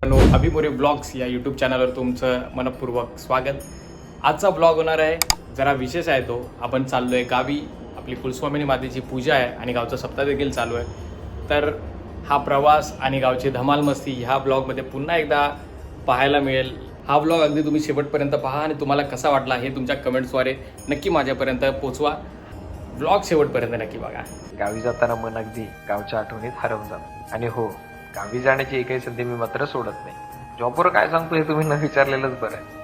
अभिमोरे blogs या YouTube चॅनलवर तुमचं मनपूर्वक स्वागत. आजचा ब्लॉग होणार आहे जरा विशेष आहे. तो आपण चाललो आहे गावी. आपली कुलस्वामिनी मातेची पूजा आहे आणि गावचा सप्ताह देखील चालू आहे. तर हा प्रवास आणि गावची धमाल मस्ती ह्या ब्लॉगमध्ये पुन्हा एकदा पाहायला मिळेल. हा ब्लॉग अगदी तुम्ही शेवटपर्यंत पहा आणि तुम्हाला कसा वाटला हे तुमच्या कमेंट्सद्वारे नक्की माझ्यापर्यंत पोचवा. ब्लॉग शेवटपर्यंत नक्की बघा. गावी जाताना मन अगदी गावच्या आठवणीत हरवून जातं. आणि हो, गावी जाण्याची एकही संधी मी मात्र सोडत नाही. जॉबवर काय सांगतो हे तुम्ही न विचारलेलंच बरं आहे.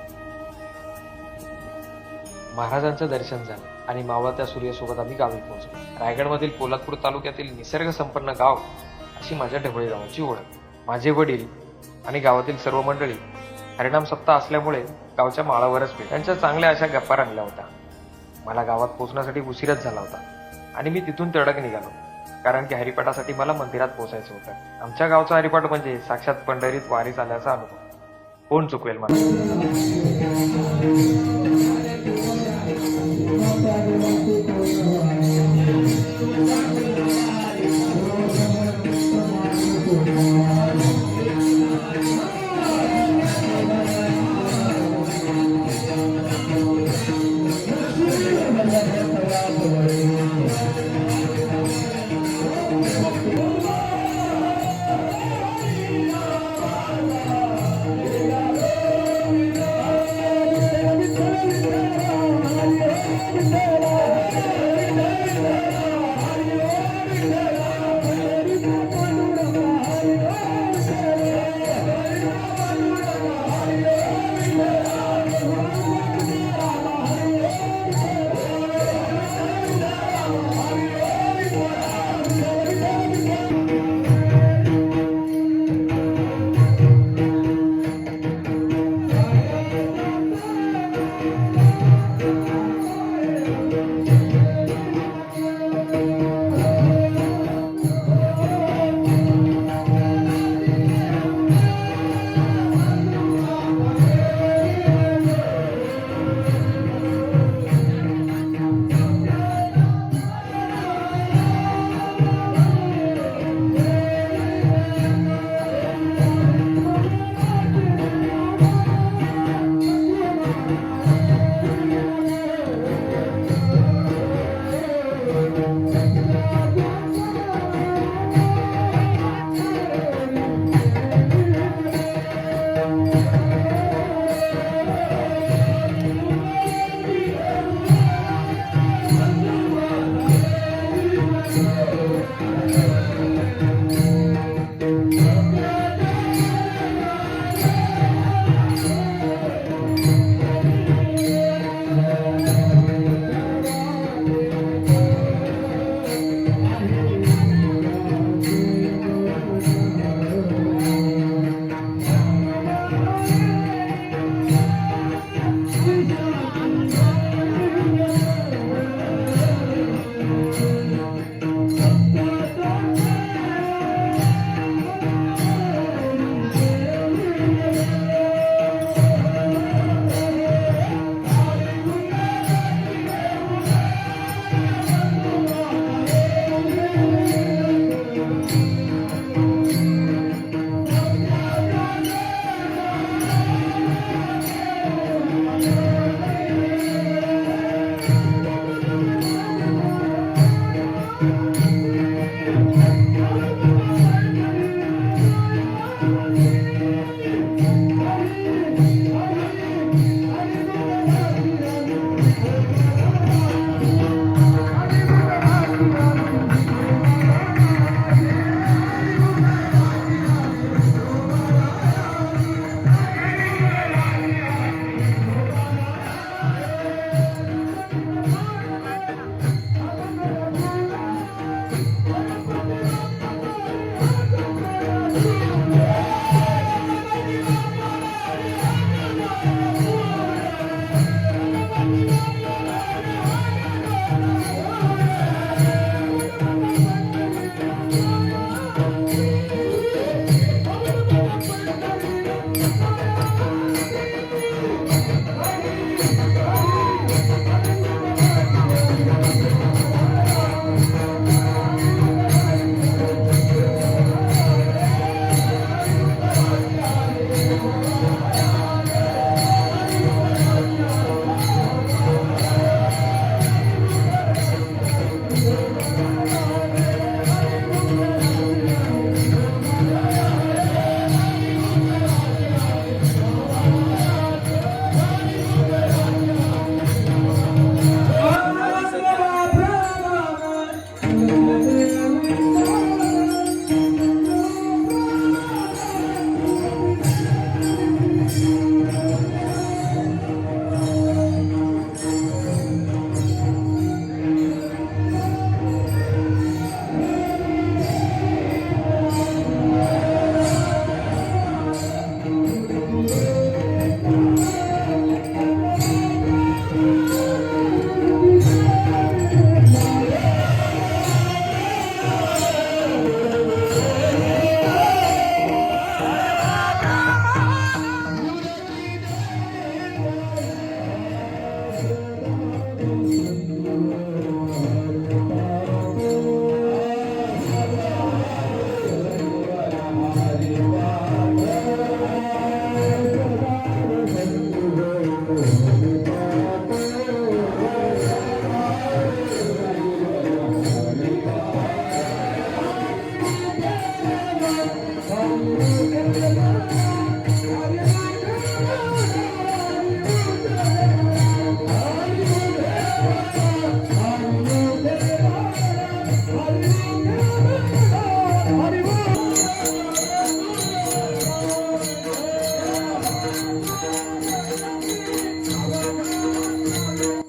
महाराजांचं दर्शन झालं आणि मावळत्या सूर्यासोबत आम्ही गावी पोहोचलो. रायगडमधील पोलादपूर तालुक्यातील निसर्ग संपन्न गाव अशी माझ्या ढवळे गावाची ओळख. माझे वडील आणि गावातील सर्व मंडळी हरिनाम सप्ताह असल्यामुळे गावच्या माळावरच भेट. त्यांच्या चांगल्या अशा गप्पा रंगल्या होत्या. मला गावात पोहोचण्यासाठी उशीरच झाला होता आणि मी तिथून तडक निघालो, कारण की हरिपाठासाठी मला मंदिरात पोहोचायचं होतं. आमच्या गावचा हरिपाठ म्हणजे साक्षात पंढरीत वारीस आल्याचा अनुभव. कोण चुकवेल मला.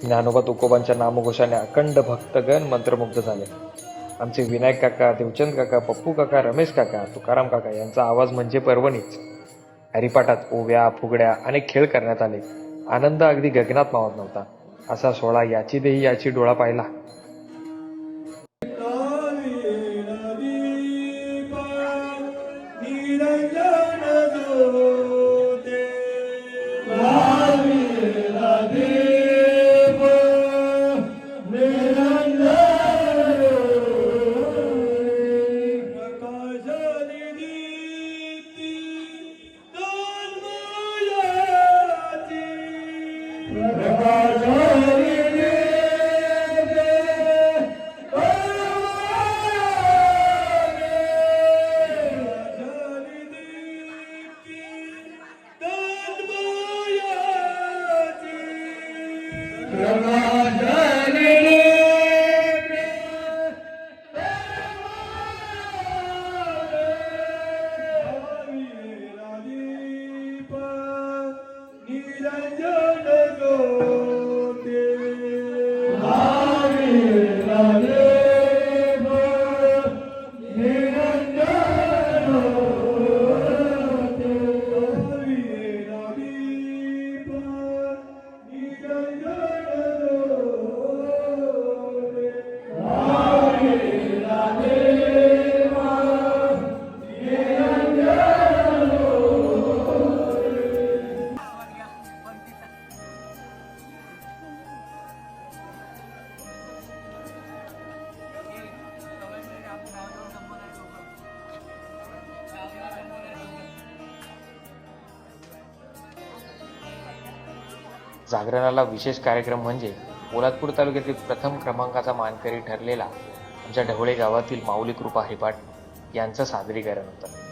ज्ञानोबा तुकोबांच्या नामघोषाने अखंड भक्तगण मंत्रमुग्ध झाले. आमचे विनायक काका, देवचंद काका, पप्पू काका, रमेश काका, तुकाराम काका यांचा आवाज म्हणजे पर्वणीच. हरिपाठात ओव्या, फुगड्या अनेक खेळ करण्यात आले. आनंद अगदी गगनात मावत नव्हता. असा सोहळा याची देही याची डोळा पाहिला. जागरणाला विशेष कार्यक्रम म्हणजे पोलादपूर तालुक्यातील प्रथम क्रमांकाचा मानकरी ठरलेला आमच्या ढवळे गावातील माऊली कृपा हरिपाठ यांचं सादरीकरण होतं.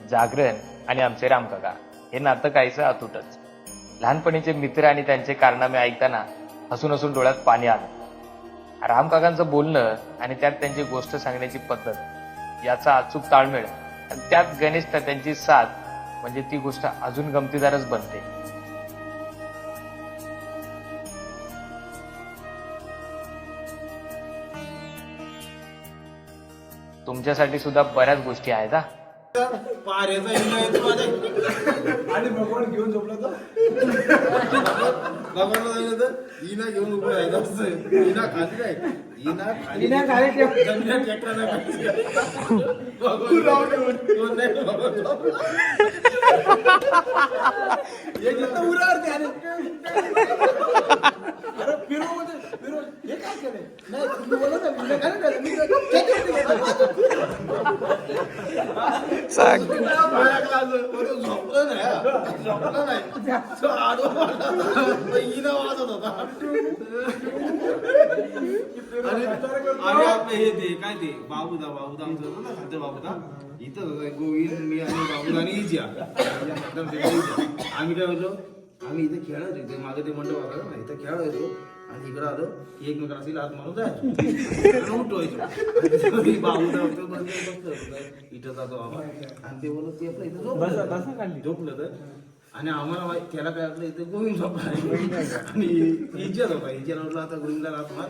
जागरण आणि आमचे रामकाका हे नातं काहीसं अतूटच. लहानपणीचे मित्र आणि त्यांचे कारनामे ऐकताना हसून हसून डोळ्यात पाणी आलं. रामकाकांचं बोलणं आणि त्यात त्यांची गोष्ट सांगण्याची पद्धत याचा अचूक ताळमेळ आणि त्यात गणेश त्यांची साथ म्हणजे ती गोष्ट अजून गमतीदारच बनते. तुमच्यासाठी सुद्धा बऱ्याच गोष्टी आहेत हा. आणि भगवान घेऊन झोपला तर भगवानला जायचं तर हिना घेऊन उभं राहायचं असं हिना खाली काय हिना खाली जमिनीत ट्रॅक्टर नाही उरावरती अरे फिरू फिरू हे काय केलंय नाही तुम्ही बोलत आणि आपलं हे ते काय ते बाबूदा आमचं खाते बाबूदा इथं गोविंद मी आणि बाबूदा आणि इजा आम्ही काय होतो आम्ही इथे खेळायचो इथे मागे ते मंडप होता ना इथं खेळायचो आणि इकडं आलो की एकमेकांना अशी लात मारून जायचो आणि उठवायचो. आणि बाबूदा होतो बसलं इथं जातो बाबा आणि ते बोलत ते आपलं इथं झोपलं तर आणि आम्हाला त्याला काय वाटलं इथं गोविंद झोपला आणि इज्जत होता इज्जत वाटलं आता गोविंदला लात मार.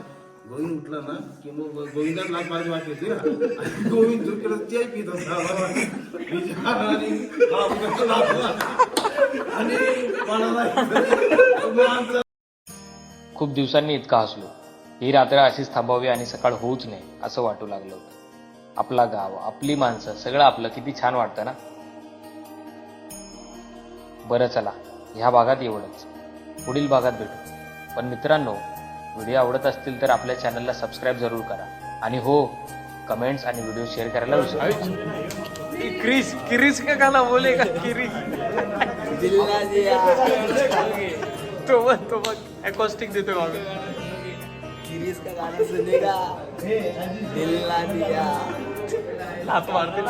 गोविंद उठला ना की मग गोविंदात लात मारायची वाट येते ना आणि गोविंद झोपलं ते पित होता आणि बाबूला लात मार. आणि मला खूप दिवसांनी इतका हसलो. ही रात्र अशीच थांबावी आणि सकाळ होऊच नये असं वाटू लागलं होतं. आपला गाव, आपली माणसं, सगळं आपलं किती छान वाटतं ना. बरं चला, ह्या भागात एवढंच. पुढील भागात भेटू. पण मित्रांनो, व्हिडिओ आवडत असतील तर आपल्या चॅनलला सबस्क्राईब जरूर करा. आणि हो, कमेंट्स आणि व्हिडिओ शेअर करायला विसरू नका. क्रिस का गाना बोलेगा क्रिस. तो बघ अकॉस्टिक देतो आम्ही. किरीस का गाना सुनेगा दिल ना दिया लात मारते.